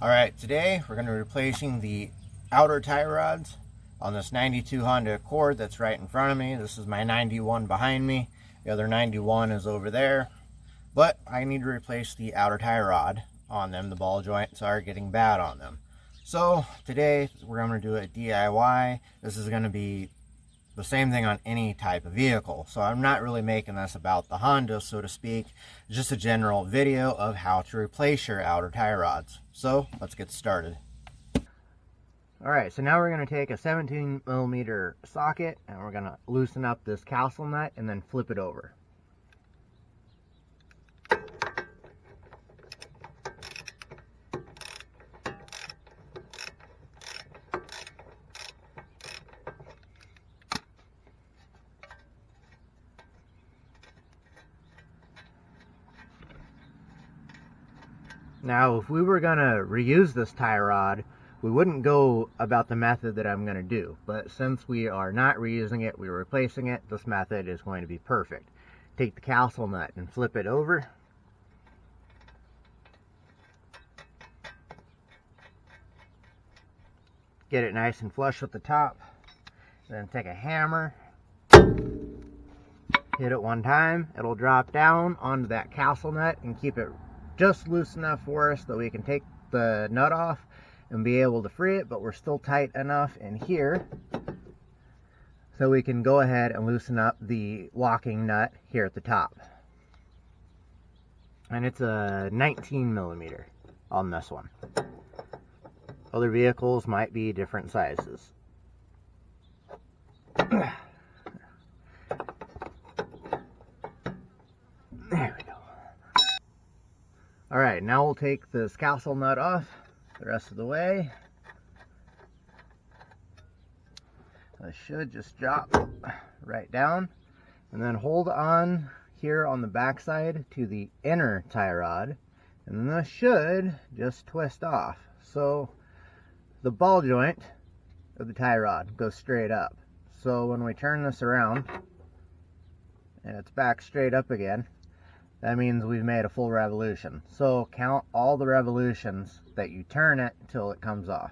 Alright, today we're going to be replacing the outer tie rods on this 92 Honda Accord that's right in front of me. This is my 91 behind me. The other 91 is over there. But I need to replace the outer tie rod on them. The ball joints are getting bad on them. So today we're going to do a DIY. This is going to be the same thing on any type of vehicle. So I'm not really making this about the Honda, so to speak. It's just a general video of how to replace your outer tie rods. So let's get started. Alright, so now we're going to take a 17mm socket and we're going to loosen up this castle nut and then flip it over. Now, if we were going to reuse this tie rod, we wouldn't go about the method that I'm going to do. But since we are not reusing it, we're replacing it, this method is going to be perfect. Take the castle nut and flip it over. Get it nice and flush with the top. Then take a hammer. Hit it one time. It'll drop down onto that castle nut and keep it just loose enough for us that we can take the nut off and be able to free it, but we're still tight enough in here so we can go ahead and loosen up the locking nut here at the top. And it's a 19mm on this one. Other vehicles might be different sizes. There we go. Alright, now we'll take this castle nut off the rest of the way. This should just drop right down. And then hold on here on the back side to the inner tie rod. And then this should just twist off. So the ball joint of the tie rod goes straight up. So when we turn this around and it's back straight up again, that means we've made a full revolution. So count all the revolutions that you turn it until it comes off.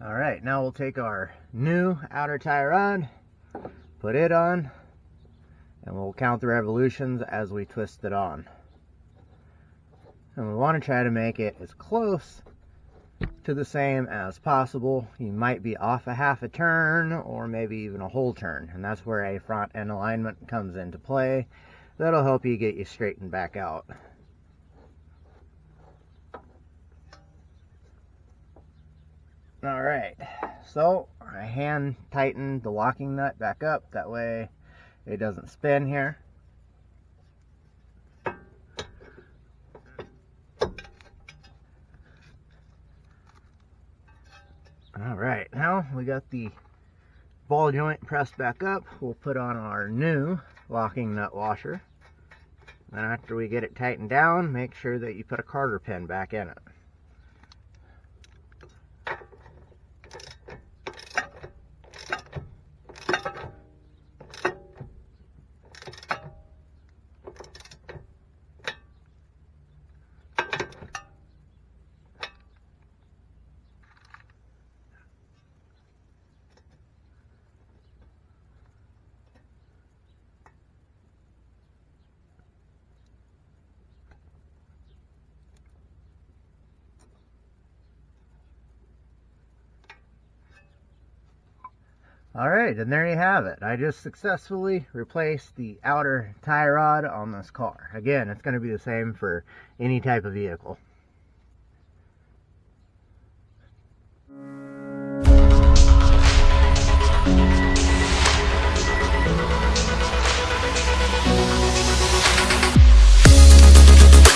Alright, now we'll take our new outer tie rod, put it on, and we'll count the revolutions as we twist it on. And we want to try to make it as close to the same as possible. You might be off a half a turn or maybe even a whole turn, and that's where a front end alignment comes into play. That'll help you get you straightened back out. Alright, so I hand tighten the locking nut back up, that way it doesn't spin here. Alright, now we got the ball joint pressed back up. We'll put on our new locking nut washer. Then after we get it tightened down, make sure that you put a carter pin back in it. Alright, and there you have it. I just successfully replaced the outer tie rod on this car. Again, it's going to be the same for any type of vehicle.